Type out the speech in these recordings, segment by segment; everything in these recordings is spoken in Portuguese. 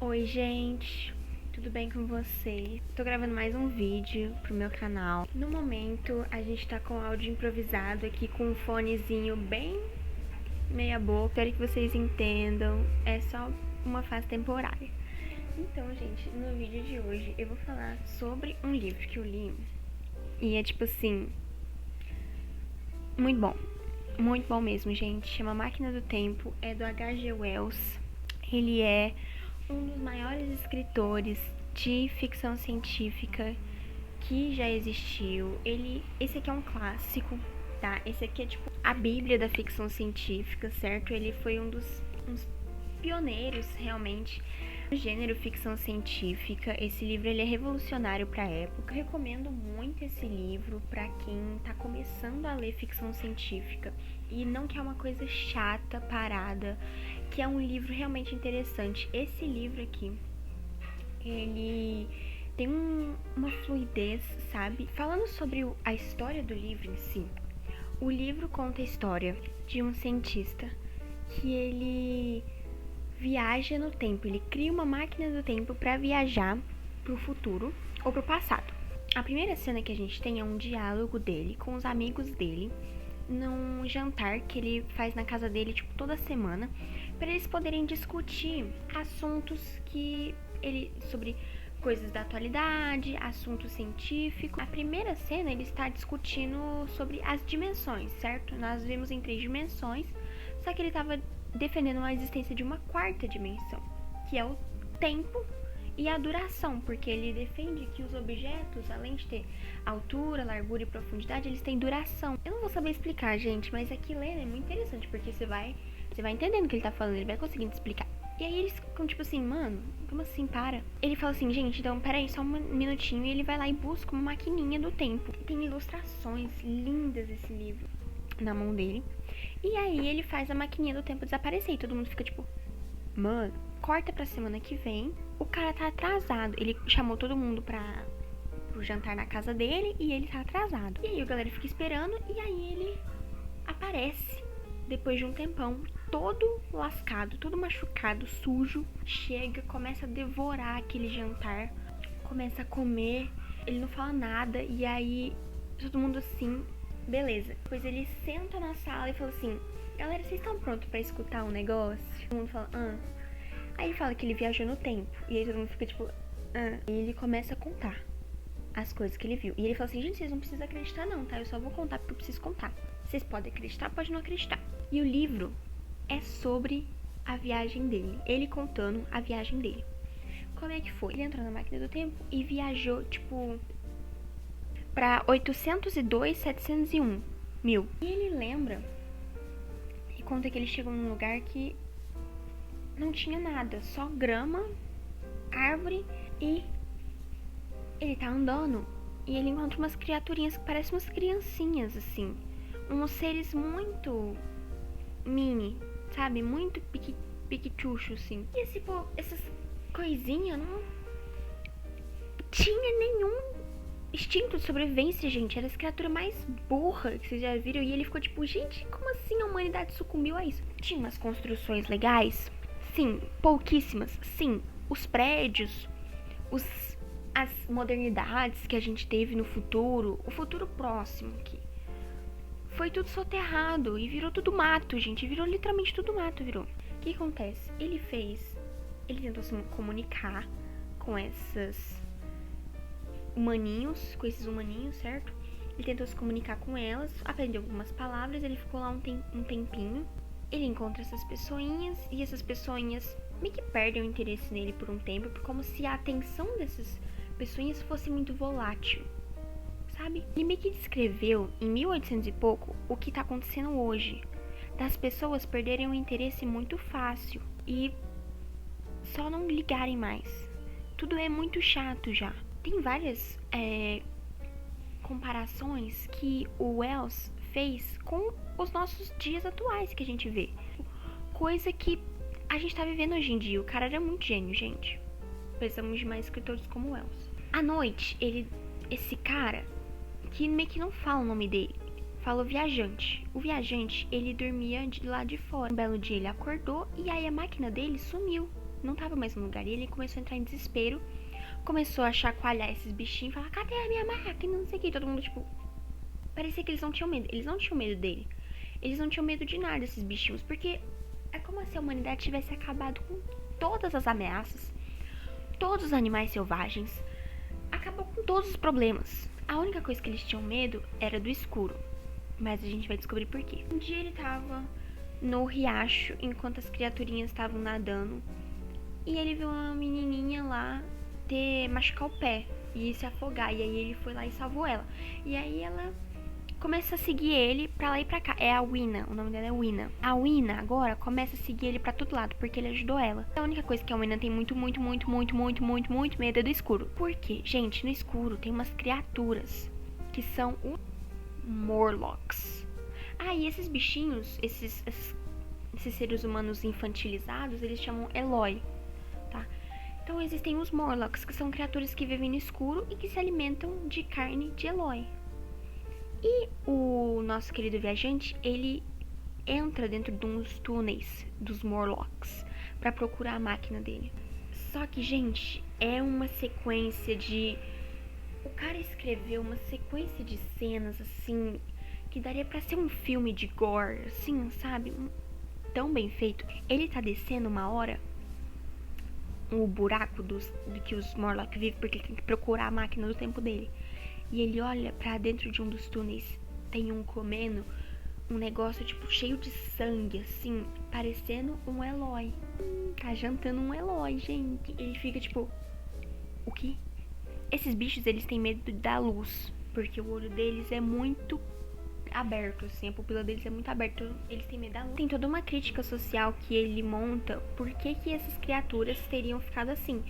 Oi, gente, tudo bem com vocês? Tô gravando mais um vídeo pro meu canal. No momento, a gente tá com áudio improvisado aqui com um fonezinho bem meia boca. Espero que vocês entendam, é só uma fase temporária. Então, gente, no vídeo de hoje eu vou falar sobre um livro que eu li e é tipo assim, muito bom mesmo, gente. Chama Máquina do Tempo, é do H.G. Wells. Ele é um dos maiores escritores de ficção científica que já existiu. Esse aqui é um clássico, tá? Esse aqui é tipo a Bíblia da ficção científica, certo? Ele foi uns pioneiros realmente no gênero ficção científica. Esse livro ele é revolucionário para a época. Eu recomendo muito esse livro para quem tá começando a ler ficção científica e não quer uma coisa chata, parada, que é um livro realmente interessante. Esse livro aqui, ele tem uma fluidez, sabe? Falando sobre a história do livro em si, o livro conta a história de um cientista que ele viaja no tempo, ele cria uma máquina do tempo para viajar pro futuro ou pro passado. A primeira cena que a gente tem é um diálogo dele com os amigos dele num jantar que ele faz na casa dele tipo toda semana, para eles poderem discutir assuntos sobre coisas da atualidade, assuntos científicos. A primeira cena ele está discutindo sobre as dimensões, certo? Nós vimos em 3 dimensões, só que ele estava defendendo a existência de uma 4ª dimensão, que é o tempo e a duração, porque ele defende que os objetos, além de ter altura, largura e profundidade, eles têm duração. Eu não vou saber explicar, gente, mas aqui lendo é muito interessante, porque você vai entendendo o que ele tá falando, ele vai conseguindo explicar. E aí eles ficam tipo assim, mano, como assim, para? Ele fala assim, gente, então peraí, só um minutinho, e ele vai lá e busca uma maquininha do tempo. Tem ilustrações lindas esse livro na mão dele. E aí ele faz a maquininha do tempo desaparecer e todo mundo fica tipo, mano, corta pra semana que vem, o cara tá atrasado. Ele chamou todo mundo pro jantar na casa dele e ele tá atrasado. E aí a galera fica esperando e aí ele aparece depois de um tempão, todo lascado, todo machucado, sujo. Chega, começa a devorar aquele jantar, começa a comer, ele não fala nada e aí todo mundo assim, beleza. Depois ele senta na sala e fala assim, galera, vocês estão prontos pra escutar um negócio? Todo mundo fala, Aí ele fala que ele viajou no tempo. E aí todo mundo fica tipo, E ele começa a contar as coisas que ele viu. E ele fala assim, gente, vocês não precisam acreditar não, tá? Eu só vou contar porque eu preciso contar. Vocês podem acreditar, pode não acreditar. E o livro é sobre a viagem dele. Ele contando a viagem dele. Como é que foi? Ele entrou na máquina do tempo e viajou, tipo, pra 802, 701 mil. E ele lembra e conta que ele chegou num lugar que não tinha nada, só grama, árvore e ele tá andando e ele encontra umas criaturinhas que parecem umas criancinhas, assim. Uns seres muito mini, sabe? Muito piquitucho, assim. E essas coisinhas não tinha nenhum instinto de sobrevivência, gente. Era as criaturas mais burras que vocês já viram. E ele ficou tipo, gente, como assim a humanidade sucumbiu a isso? Tinha umas construções legais? Sim. Pouquíssimas? Sim. Os prédios, as modernidades que a gente teve no futuro, o futuro próximo aqui, foi tudo soterrado e virou tudo mato, gente. Virou literalmente tudo mato, virou. O que acontece? Ele tentou se comunicar com esses humaninhos, certo? Ele tentou se comunicar com elas, aprendeu algumas palavras, ele ficou lá um tempinho. Ele encontra essas pessoinhas e essas pessoinhas meio que perdem o interesse nele por um tempo, como se a atenção dessas pessoinhas fosse muito volátil, sabe? Ele meio que descreveu, em 1800 e pouco, o que tá acontecendo hoje. Das pessoas perderem o interesse muito fácil e só não ligarem mais. Tudo é muito chato já. Tem várias comparações que o Wells fez com os nossos dias atuais que a gente vê. Coisa que a gente tá vivendo hoje em dia. O cara era muito gênio, gente. Precisamos de mais escritores como o Wells. À noite, esse cara, que meio que não fala o nome dele, fala o viajante. O viajante, ele dormia de lá de fora. Um belo dia ele acordou e aí a máquina dele sumiu não tava mais no lugar. E ele começou a entrar em desespero, começou a chacoalhar esses bichinhos, falar, cadê a minha máquina, não sei o que. Todo mundo, tipo, parecia que eles não tinham medo. Eles não tinham medo dele. Eles não tinham medo de nada, esses bichinhos, porque é como se a humanidade tivesse acabado com todas as ameaças, todos os animais selvagens, acabou com todos os problemas. A única coisa que eles tinham medo era do escuro, mas a gente vai descobrir por quê. Um dia ele tava no riacho enquanto as criaturinhas estavam nadando e ele viu uma menininha lá machucar o pé e se afogar, e aí ele foi lá e salvou ela. E aí ela começa a seguir ele pra lá e pra cá. É a Wina, o nome dela é Wina. A Wina agora começa a seguir ele pra todo lado, porque ele ajudou ela. A única coisa que a Wina tem muito medo é do escuro. Por quê? Gente, no escuro tem umas criaturas que são os Morlocks. E esses bichinhos, esses seres humanos infantilizados, eles chamam Eloy, tá? Então existem os Morlocks, que são criaturas que vivem no escuro e que se alimentam de carne de Eloy. E o nosso querido viajante, ele entra dentro de uns túneis dos Morlocks pra procurar a máquina dele. Só que, gente, é uma sequência de... O cara escreveu uma sequência de cenas, assim, que daria pra ser um filme de gore, assim, sabe? Tão bem feito. Ele tá descendo uma hora o buraco do que os Morlocks vivem, porque ele tem que procurar a máquina do tempo dele. E ele olha pra dentro de um dos túneis, tem um comendo um negócio, tipo, cheio de sangue, assim, parecendo um Eloy. Tá jantando um Eloy, gente. Ele fica, tipo, o quê? Esses bichos, eles têm medo da luz, porque o olho deles é muito aberto, assim, a pupila deles é muito aberta, eles têm medo da luz. Tem toda uma crítica social que ele monta, por que essas criaturas teriam ficado assim.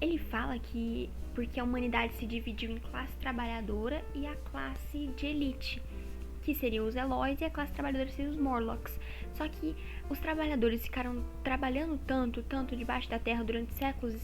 Ele fala que porque a humanidade se dividiu em classe trabalhadora e a classe de elite, que seriam os Eloys, e a classe trabalhadora seriam os Morlocks. Só que os trabalhadores ficaram trabalhando tanto debaixo da terra durante séculos,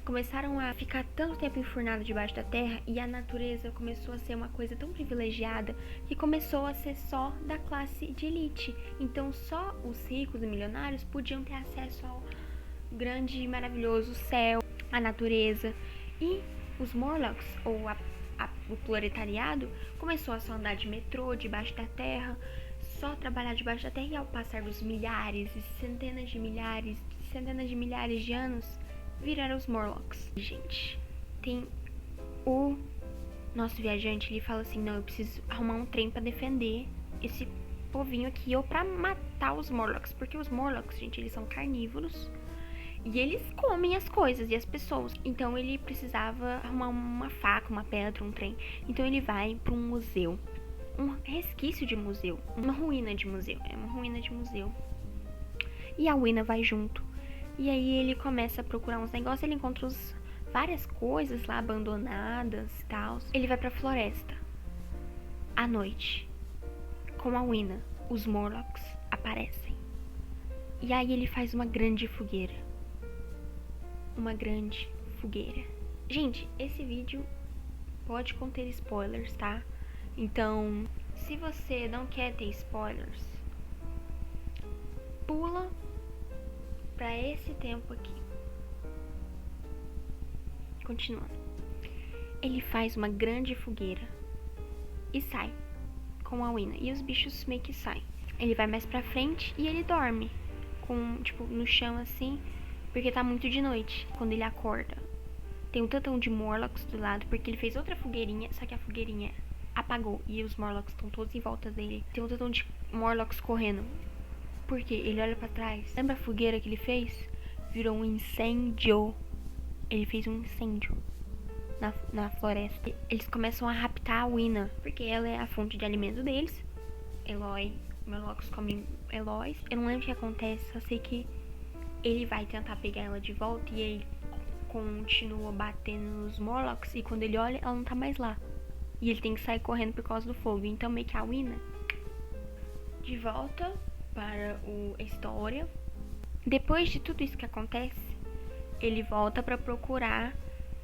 começaram a ficar tanto tempo enfurnados debaixo da terra, e a natureza começou a ser uma coisa tão privilegiada que começou a ser só da classe de elite. Então só os ricos e milionários podiam ter acesso ao grande e maravilhoso céu, a natureza. E os Morlocks, ou o proletariado, começou a só andar de metrô debaixo da terra, só trabalhar debaixo da terra, e ao passar dos milhares e centenas de milhares de anos, viraram os Morlocks. Gente, tem o nosso viajante, ele fala assim, não, eu preciso arrumar um trem pra defender esse povinho aqui, ou pra matar os Morlocks, porque os Morlocks, gente, eles são carnívoros e eles comem as coisas e as pessoas. Então ele precisava arrumar uma faca, uma pedra, um trem. Então ele vai para um museu, um resquício de museu, uma ruína de museu. É uma ruína de museu. E a Wina vai junto. E aí ele começa a procurar uns negócios, ele encontra várias coisas lá abandonadas e tal. Ele vai pra floresta. À noite, com a Wina, os Morlocks aparecem. E aí ele faz uma grande fogueira. Gente, esse vídeo pode conter spoilers, tá? Então, se você não quer ter spoilers, pula pra esse tempo aqui. Continuando. Ele faz uma grande fogueira e sai com a Wina. E os bichos meio que saem. Ele vai mais pra frente e ele dorme tipo, no chão assim, porque tá muito de noite. Quando ele acorda, tem um tantão de Morlocks do lado, porque ele fez outra fogueirinha, só que a fogueirinha apagou e os Morlocks estão todos em volta dele. Tem um tantão de Morlocks correndo. Por quê? Ele olha pra trás. Lembra a fogueira que ele fez? Virou um incêndio. Ele fez um incêndio na floresta. Eles começam a raptar a Wina, porque ela é a fonte de alimento deles. Eloy, Morlocks comem Eloys. Eu não lembro o que acontece, só sei que ele vai tentar pegar ela de volta e ele continua batendo nos Morlocks, e quando ele olha, ela não tá mais lá. E ele tem que sair correndo por causa do fogo. Então meio que a Wina, de volta para a história, depois de tudo isso que acontece, ele volta pra procurar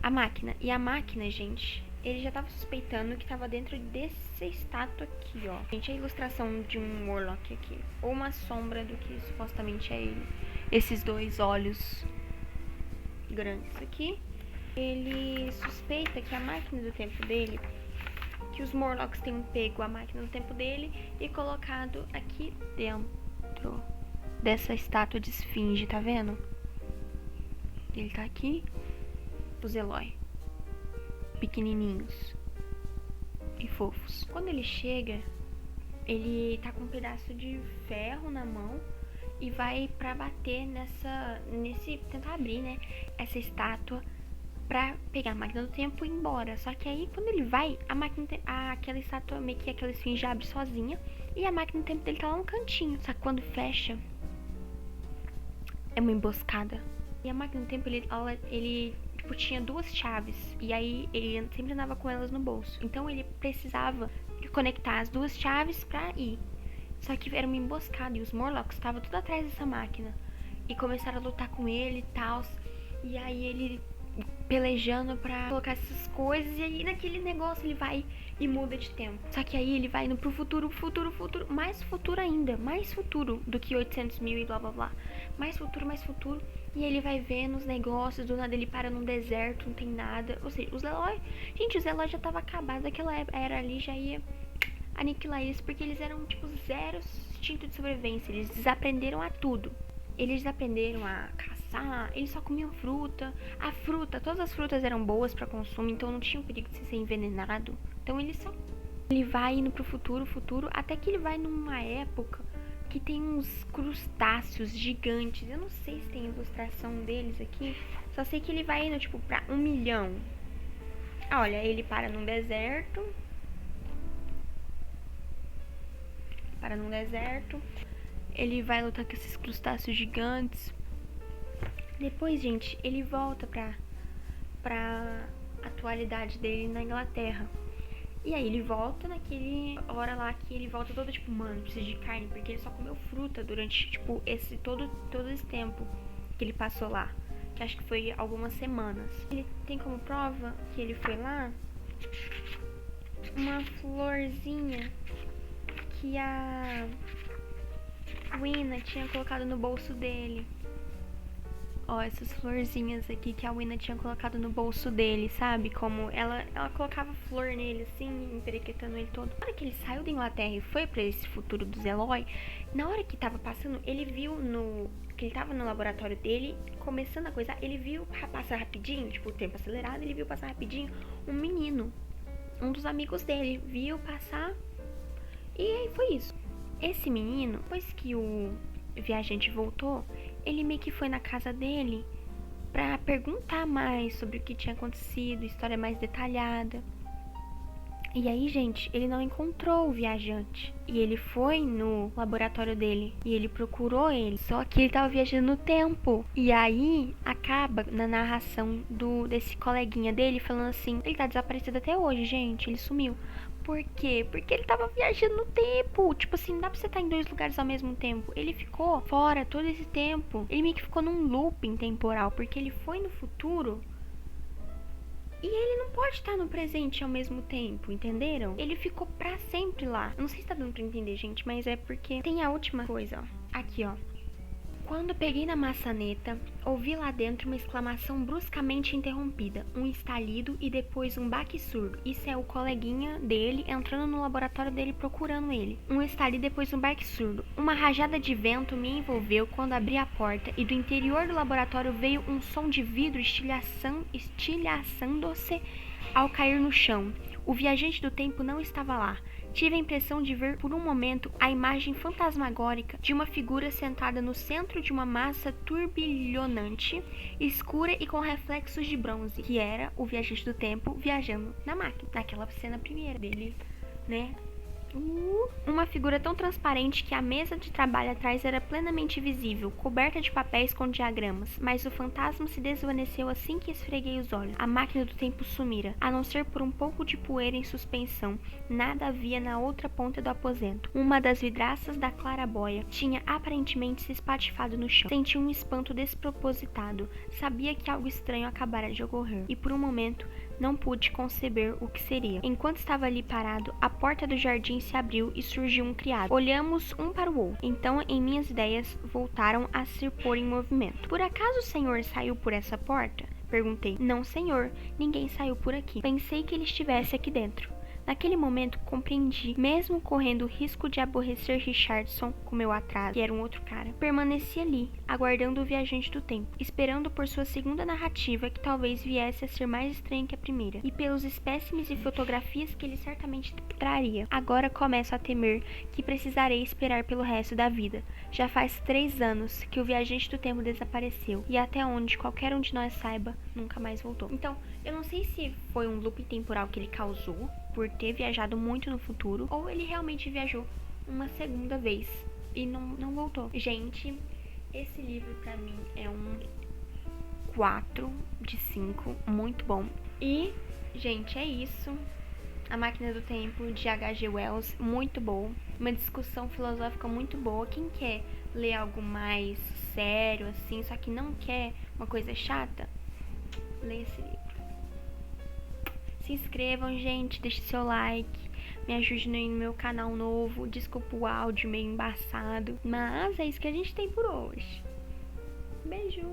a máquina. E a máquina, gente, ele já tava suspeitando que tava dentro dessa estátua aqui, ó. Gente, a ilustração de um Morlock aqui, ou uma sombra do que supostamente é ele. esses dois olhos grandes aqui. Ele suspeita que a máquina do tempo dele, que os Morlocks tenham pego a máquina do tempo dele e colocado aqui dentro dessa estátua de esfinge, tá vendo? Ele tá aqui, os Eloy, pequenininhos e fofos. Quando ele chega, ele tá com um pedaço de ferro na mão e vai pra bater tentar abrir, né, essa estátua pra pegar a máquina do tempo e ir embora. Só que aí, quando ele vai, aquela estátua, meio que aquela esfinge abre sozinha e a máquina do tempo dele tá lá no cantinho. Só que quando fecha, é uma emboscada. E a máquina do tempo, ele tipo, tinha duas chaves. E aí, ele sempre andava com elas no bolso. Então, ele precisava conectar as duas chaves pra ir. Só que era uma emboscada e os Morlocks estavam tudo atrás dessa máquina. E começaram a lutar com ele e tal. E aí, ele pelejando pra colocar essas coisas. E aí, naquele negócio, ele vai e muda de tempo. Só que aí, ele vai indo pro futuro. Mais futuro ainda. Mais futuro do que 800 mil e blá, blá, blá. Mais futuro. E ele vai vendo os negócios. Do nada, ele para num deserto, não tem nada. Ou seja, os Eloy... Gente, os Eloy já tava acabado. Aquela era ali já ia aniquilar eles. Porque eles eram, tipo, zero instinto de sobrevivência. Eles desaprenderam a tudo. Eles desaprenderam a caçar, eles só comiam fruta. Todas as frutas eram boas pra consumo, então não tinha o perigo de ser envenenado. Então ele vai indo pro futuro, até que ele vai numa época que tem uns crustáceos gigantes. Eu não sei se tem ilustração deles aqui, só sei que ele vai indo, tipo, pra 1 milhão. Olha, ele para num deserto. Ele vai lutar com esses crustáceos gigantes. Depois, gente, ele volta pra atualidade dele na Inglaterra. E aí ele volta naquele hora lá que ele volta todo tipo, mano, precisa de carne, porque ele só comeu fruta durante, tipo, todo esse tempo que ele passou lá. Que acho que foi algumas semanas. Ele tem como prova que ele foi lá uma florzinha que a Wina tinha colocado no bolso dele. Ó, essas florzinhas aqui que a Wina tinha colocado no bolso dele, sabe? Como ela colocava flor nele, assim, emperequetando ele todo. Na hora que ele saiu da Inglaterra e foi pra esse futuro dos Eloy, na hora que tava passando, ele viu que ele tava no laboratório dele, começando a coisar, ele viu passar rapidinho, tipo, o tempo acelerado, ele viu passar rapidinho um menino. Um dos amigos dele viu passar e aí foi isso. Esse menino, depois que o viajante voltou, ele meio que foi na casa dele pra perguntar mais sobre o que tinha acontecido, história mais detalhada. E aí, gente, ele não encontrou o viajante. E ele foi no laboratório dele e ele procurou ele. Só que ele tava viajando no tempo. E aí, acaba na narração desse coleguinha dele falando assim: ele tá desaparecido até hoje, gente, ele sumiu. Por quê? Porque ele tava viajando no tempo. Tipo assim, não dá pra você estar em dois lugares ao mesmo tempo. Ele ficou fora todo esse tempo. Ele meio que ficou num looping temporal. Porque ele foi no futuro e ele não pode estar no presente ao mesmo tempo, entenderam? Ele ficou pra sempre lá. Eu não sei se tá dando pra entender, gente, mas é porque tem a última coisa, ó. Aqui, ó. Quando peguei na maçaneta, ouvi lá dentro uma exclamação bruscamente interrompida, um estalido e depois um baque surdo. Isso é o coleguinha dele entrando no laboratório dele procurando ele. Um estalido e depois um baque surdo. Uma rajada de vento me envolveu quando abri a porta e do interior do laboratório veio um som de vidro estilhaçando-se ao cair no chão. O viajante do tempo não estava lá. Tive a impressão de ver por um momento a imagem fantasmagórica de uma figura sentada no centro de uma massa turbilhonante, escura e com reflexos de bronze, que era o viajante do tempo viajando na máquina, naquela cena primeira dele, né? Uma figura tão transparente que a mesa de trabalho atrás era plenamente visível, coberta de papéis com diagramas, mas o fantasma se desvaneceu assim que esfreguei os olhos. A máquina do tempo sumira, a não ser por um pouco de poeira em suspensão. Nada havia na outra ponta do aposento. Uma das vidraças da claraboia tinha aparentemente se espatifado no chão. Senti um espanto despropositado. Sabia que algo estranho acabara de ocorrer, e por um momento Não pude conceber o que seria. Enquanto estava ali parado, a porta do jardim se abriu e surgiu um criado. Olhamos um para o outro. Então, em minhas ideias voltaram a se pôr em movimento. Por acaso o senhor saiu por essa porta? Perguntei. Não, senhor. Ninguém saiu por aqui. Pensei que ele estivesse aqui dentro. Naquele momento, compreendi, mesmo correndo o risco de aborrecer Richardson com meu atraso, que era um outro cara, permaneci ali, aguardando o viajante do tempo, esperando por sua segunda narrativa, que talvez viesse a ser mais estranha que a primeira, e pelos espécimes e fotografias que ele certamente traria. Agora começo a temer que precisarei esperar pelo resto da vida. Já faz 3 anos que o viajante do tempo desapareceu, e até onde qualquer um de nós saiba, nunca mais voltou. Então, eu não sei se foi um loop temporal que ele causou, por ter viajado muito no futuro, ou ele realmente viajou uma segunda vez e não voltou. Gente, esse livro pra mim é um 4 de 5, muito bom. E, gente, é isso. A Máquina do Tempo, de H.G. Wells, muito bom. Uma discussão filosófica muito boa. Quem quer ler algo mais sério, assim, só que não quer uma coisa chata, lê esse livro. Se inscrevam, gente, deixe seu like, me ajude no meu canal novo. Desculpa o áudio meio embaçado, mas é isso que a gente tem por hoje. Beijo!